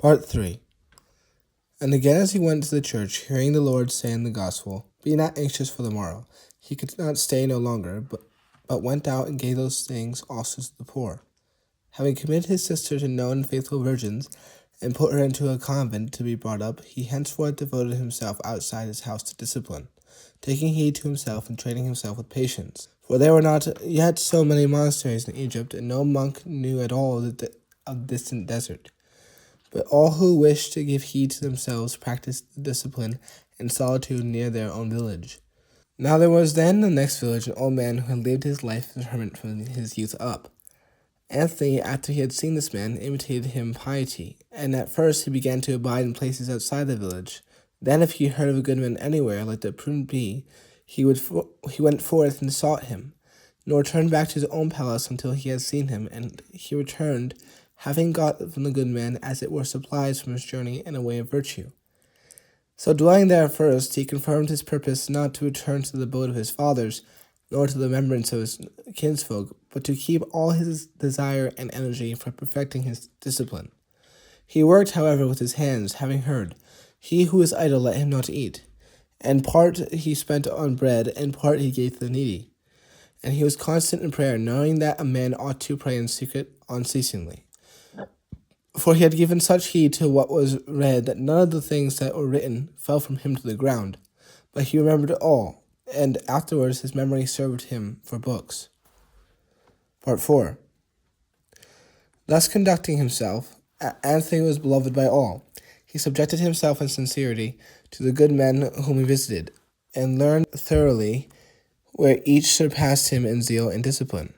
Part 3. And again as he went to the church, hearing the Lord say in the gospel, Be not anxious for the morrow. He could not stay no longer, but went out and gave those things also to the poor. Having committed his sister to known and faithful virgins, and put her into a convent to be brought up, he henceforth devoted himself outside his house to discipline, taking heed to himself and training himself with patience. For there were not yet so many monasteries in Egypt, and no monk knew at all of distant desert. But all who wished to give heed to themselves practiced the discipline and solitude near their own village. Now there was then in the next village an old man who had lived his life as a hermit from his youth up. Anthony, after he had seen this man, imitated him piety, and at first he began to abide in places outside the village. Then if he heard of a good man anywhere, like the prudent bee, he went forth and sought him, nor turned back to his own palace until he had seen him, and he returned, having got from the good man, as it were, supplies from his journey and a way of virtue. So dwelling there at first, he confirmed his purpose not to return to the abode of his fathers, nor to the remembrance of his kinsfolk, but to keep all his desire and energy for perfecting his discipline. He worked, however, with his hands, having heard, He who is idle, let him not eat. And part he spent on bread, and part he gave to the needy. And he was constant in prayer, knowing that a man ought to pray in secret unceasingly. For he had given such heed to what was read that none of the things that were written fell from him to the ground, but he remembered it all, and afterwards his memory served him for books. Part 4. Thus conducting himself, Anthony was beloved by all. He subjected himself in sincerity to the good men whom he visited, and learned thoroughly where each surpassed him in zeal and discipline.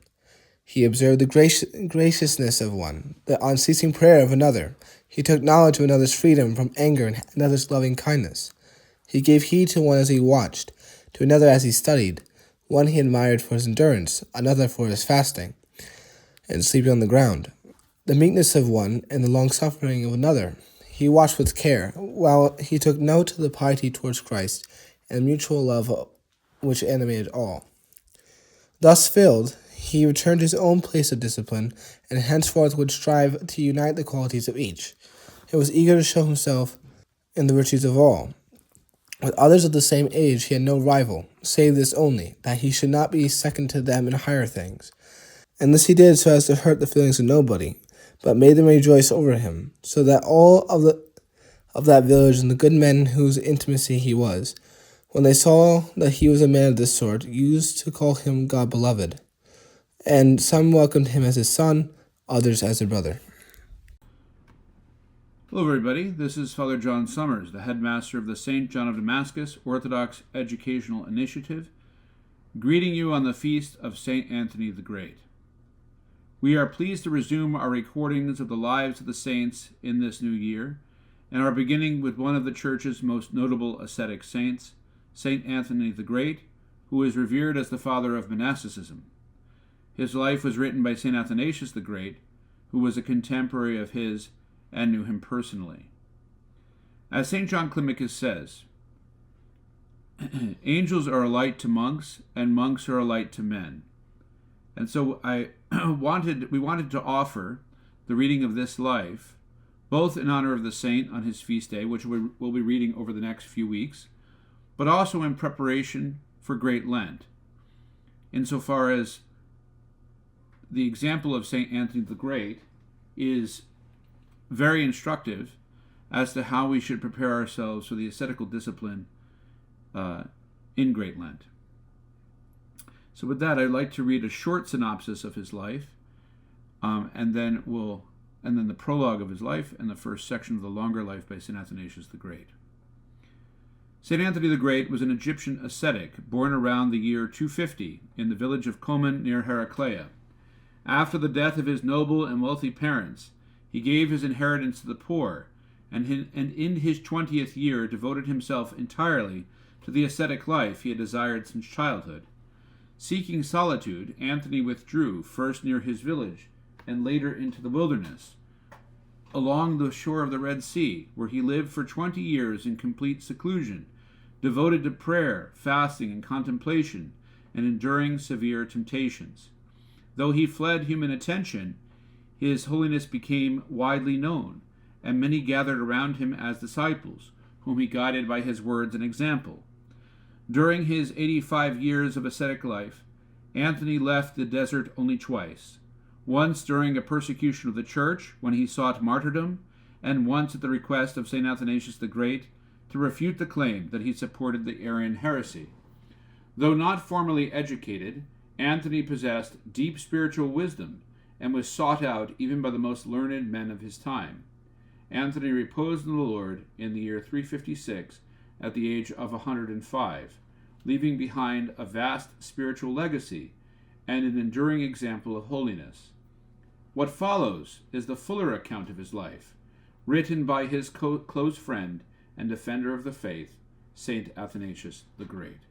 He observed the graciousness of one, the unceasing prayer of another. He took knowledge of another's freedom from anger and another's loving kindness. He gave heed to one as he watched, to another as he studied. One he admired for his endurance, another for his fasting, and sleeping on the ground. The meekness of one and the long-suffering of another he watched with care, while he took note of the piety towards Christ and the mutual love which animated all. Thus filled, he returned to his own place of discipline, and henceforth would strive to unite the qualities of each. He was eager to show himself in the virtues of all. With others of the same age he had no rival, save this only, that he should not be second to them in higher things. And this he did so as to hurt the feelings of nobody, but made them rejoice over him, so that all of that village and the good men whose intimacy he was, when they saw that he was a man of this sort, used to call him God-beloved. And some welcomed him as his son, others as their brother. Hello everybody, this is Father John Summers, the headmaster of the St. John of Damascus Orthodox Educational Initiative, greeting you on the feast of St. Anthony the Great. We are pleased to resume our recordings of the lives of the saints in this new year, and are beginning with one of the Church's most notable ascetic saints, St. Anthony the Great, who is revered as the father of monasticism. His life was written by St. Athanasius the Great, who was a contemporary of his and knew him personally. As St. John Climacus says, angels are a light to monks, and monks are a light to men. And so we wanted to offer the reading of this life, both in honor of the saint on his feast day, which we'll be reading over the next few weeks, but also in preparation for Great Lent, insofar as the example of St. Anthony the Great is very instructive as to how we should prepare ourselves for the ascetical discipline in Great Lent. So with that, I'd like to read a short synopsis of his life, and then the prologue of his life, and the first section of the longer life by St. Athanasius the Great. St. Anthony the Great was an Egyptian ascetic born around the year 250 in the village of Komen near Heraclea. After the death of his noble and wealthy parents, he gave his inheritance to the poor, and in his 20th year devoted himself entirely to the ascetic life he had desired since childhood. Seeking solitude, Anthony withdrew, first near his village, and later into the wilderness, along the shore of the Red Sea, where he lived for 20 years in complete seclusion, devoted to prayer, fasting, and contemplation, and enduring severe temptations. Though he fled human attention, his holiness became widely known, and many gathered around him as disciples, whom he guided by his words and example. During his 85 years of ascetic life, Anthony left the desert only twice, once during a persecution of the church when he sought martyrdom, and once at the request of St. Athanasius the Great to refute the claim that he supported the Arian heresy. Though not formally educated, Anthony possessed deep spiritual wisdom and was sought out even by the most learned men of his time. Anthony reposed in the Lord in the year 356 at the age of 105, leaving behind a vast spiritual legacy and an enduring example of holiness. What follows is the fuller account of his life, written by his close friend and defender of the faith, St. Athanasius the Great.